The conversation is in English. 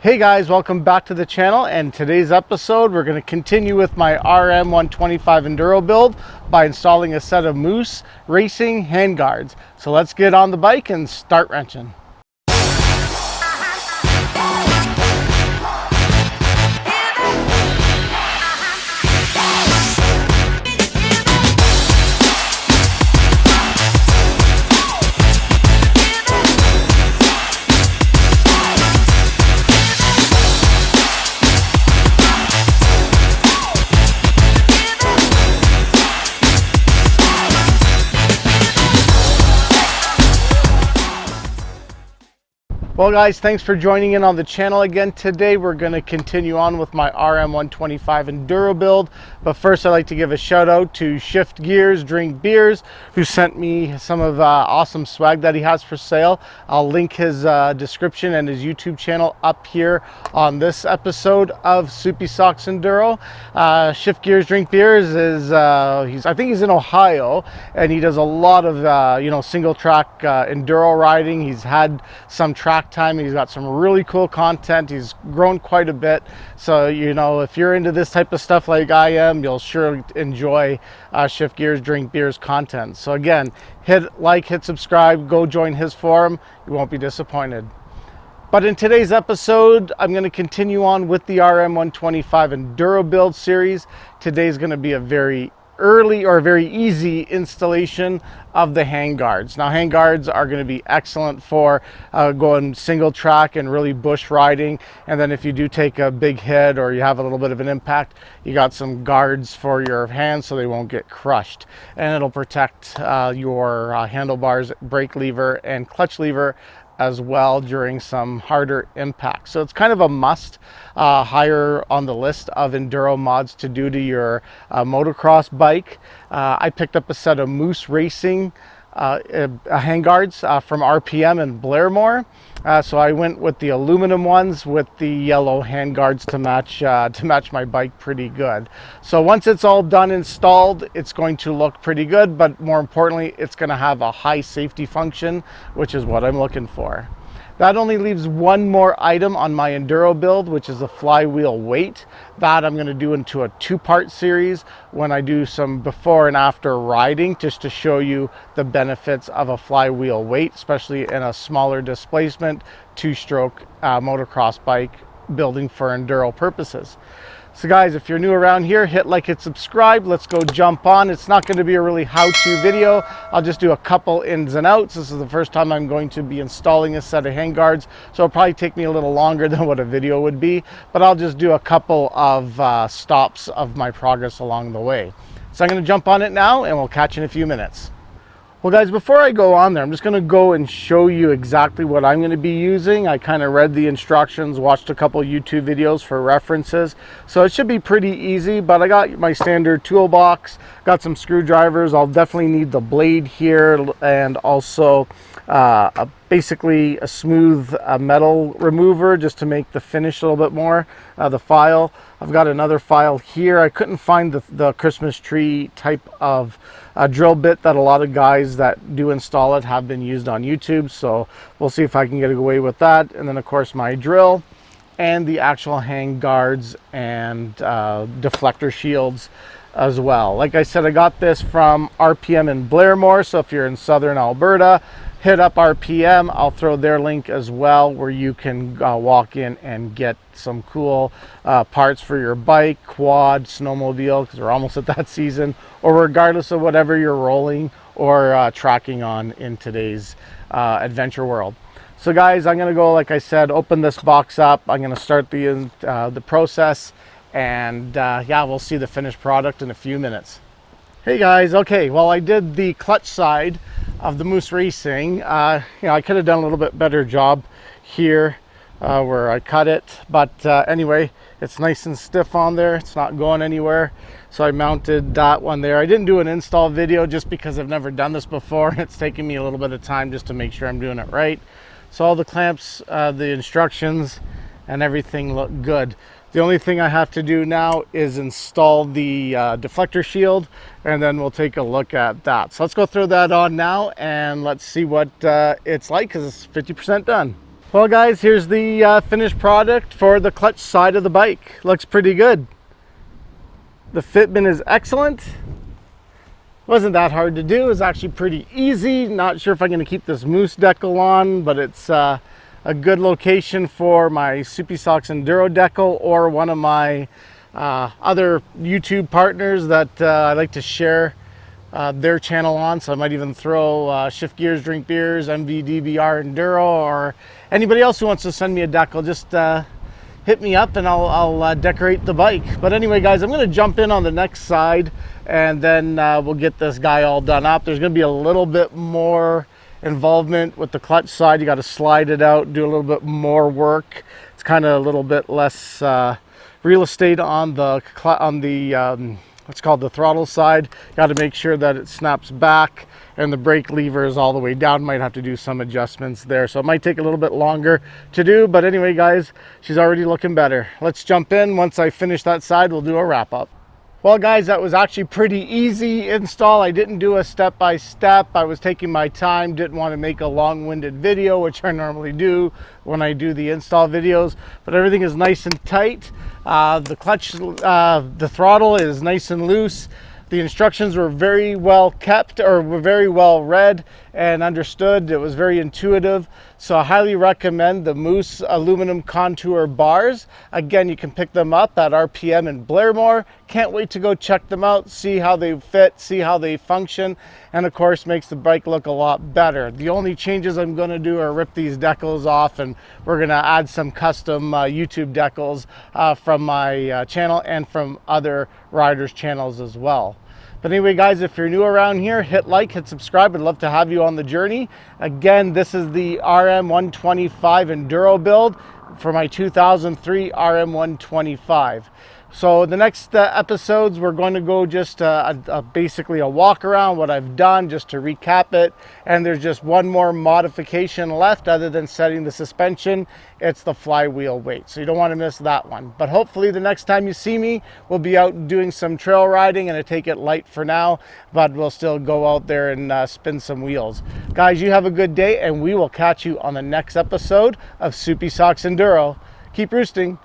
Hey guys, welcome back to the channel, and today's episode we're going to continue with my RM125 Enduro build by installing a set of Moose Racing Handguards. So let's get on the bike and start wrenching. Well guys, thanks for joining in on the channel again. Today we're going to continue on with my RM125 Enduro build, but first I'd like to give a shout out to Shift Gears Drink Beers, who sent me some of awesome swag that he has for sale. I'll link his description and his YouTube channel up here on this episode of Soupy Socks Enduro. Shift Gears Drink Beers is I think he's in Ohio, and he does a lot of single track enduro riding. He's had some track time. He's got some really cool content. He's grown quite a bit, so if you're into this type of stuff like I am, you'll sure enjoy Shift Gears Drink Beers content. So again, hit like, hit subscribe, go join his forum. You won't be disappointed. But in today's episode, I'm going to continue on with the RM125 Enduro build series. Today's going to be a very easy installation of the handguards. Now, handguards are going to be excellent for going single track and really bush riding, and then if you do take a big hit or you have a little bit of an impact, you got some guards for your hands so they won't get crushed, and it'll protect your handlebars, brake lever, and clutch lever as well during some harder impacts. So it's kind of a must, higher on the list of enduro mods to do to your motocross bike. I picked up a set of Moose Racing handguards from RPM and Blairmore. So I went with the aluminum ones with the yellow handguards to match my bike pretty good. So once it's all done installed, it's going to look pretty good, but more importantly, it's going to have a high safety function, which is what I'm looking for. That only leaves one more item on my Enduro build, which is a flywheel weight. That I'm going to do into a two-part series when I do some before and after riding, just to show you the benefits of a flywheel weight, especially in a smaller displacement, two-stroke motocross bike building for Enduro purposes. So guys, if you're new around here, hit like, hit subscribe. Let's go jump on. It's not going to be a really how-to video. I'll just do a couple ins and outs. This is the first time I'm going to be installing a set of handguards, so it'll probably take me a little longer than what a video would be, but I'll just do a couple of stops of my progress along the way. So I'm going to jump on it now, and we'll catch you in a few minutes. Well guys, before I go on there, I'm just going to go and show you exactly what I'm going to be using. I kind of read the instructions, watched a couple YouTube videos for references, so it should be pretty easy. But I got my standard toolbox, got some screwdrivers. I'll definitely need the blade here, and also basically a smooth metal remover just to make the finish a little bit more. The file, I've got another file here. I couldn't find the Christmas tree type of drill bit that a lot of guys that do install it have been used on YouTube, so we'll see if I can get away with that. And then of course my drill and the actual hand guards and deflector shields as well. Like I said, I got this from RPM in Blairmore, so if you're in southern Alberta, hit up RPM. I'll throw their link as well, where you can walk in and get some cool parts for your bike, quad, snowmobile, because we're almost at that season, or regardless of whatever you're rolling or tracking on in today's adventure world. So guys, I'm going to go, like I said, open this box up. I'm going to start the process, and yeah, we'll see the finished product in a few minutes. Hey guys, okay, well, I did the clutch side of the Moose Racing. I could have done a little bit better job here where I cut it, but anyway, it's nice and stiff on there. It's not going anywhere, so I mounted that one there. I didn't do an install video just because I've never done this before, and it's taking me a little bit of time just to make sure I'm doing it right. So all the clamps, the instructions, and everything look good. The only thing I have to do now is install the deflector shield, and then we'll take a look at that. So let's go throw that on now, and let's see what it's like, because it's 50% done. Well guys, here's the finished product for the clutch side of the bike. Looks pretty good. The fitment is excellent. Wasn't that hard to do. It's actually pretty easy. Not sure if I'm going to keep this moose decal on, but it's a good location for my Soupy Socks Enduro decal or one of my other YouTube partners that I like to share their channel on. So I might even throw Shift Gears, Drink Beers, MVDBR Enduro, or anybody else who wants to send me a decal. Just hit me up and I'll decorate the bike. But anyway guys, I'm going to jump in on the next side and then we'll get this guy all done up. There's going to be a little bit more involvement with the clutch side. You got to slide it out, do a little bit more work. It's kind of a little bit less real estate on the what's called the throttle side. Got to make sure that it snaps back and the brake lever is all the way down. Might have to do some adjustments there, so it might take a little bit longer to do. But anyway guys, she's already looking better. Let's jump in. Once I finish that side, we'll do a wrap up. Well guys, that was actually pretty easy install. I didn't do a step-by-step. I was taking my time, didn't want to make a long-winded video, which I normally do when I do the install videos, but everything is nice and tight. The clutch, the throttle is nice and loose. The instructions were very well kept, or were very well read and understood. It was very intuitive. So I highly recommend the Moose aluminum contour bars. Again, you can pick them up at RPM in Blairmore. Can't wait to go check them out, see how they fit, see how they function, and of course makes the bike look a lot better. The only changes I'm going to do are rip these decals off, and we're going to add some custom YouTube decals from my channel and from other riders' channels as well. But anyway guys, if you're new around here, hit like, hit subscribe. I'd love to have you on the journey. Again, this is the RM125 Enduro build for my 2003 RM125. So the next episodes, we're going to go just basically a walk around what I've done, just to recap it. And there's just one more modification left other than setting the suspension. It's the flywheel weight. So you don't want to miss that one. But hopefully the next time you see me, we'll be out doing some trail riding, and I take it light for now, but we'll still go out there and spin some wheels. Guys, you have a good day, and we will catch you on the next episode of Soupy Socks Enduro. Keep roosting.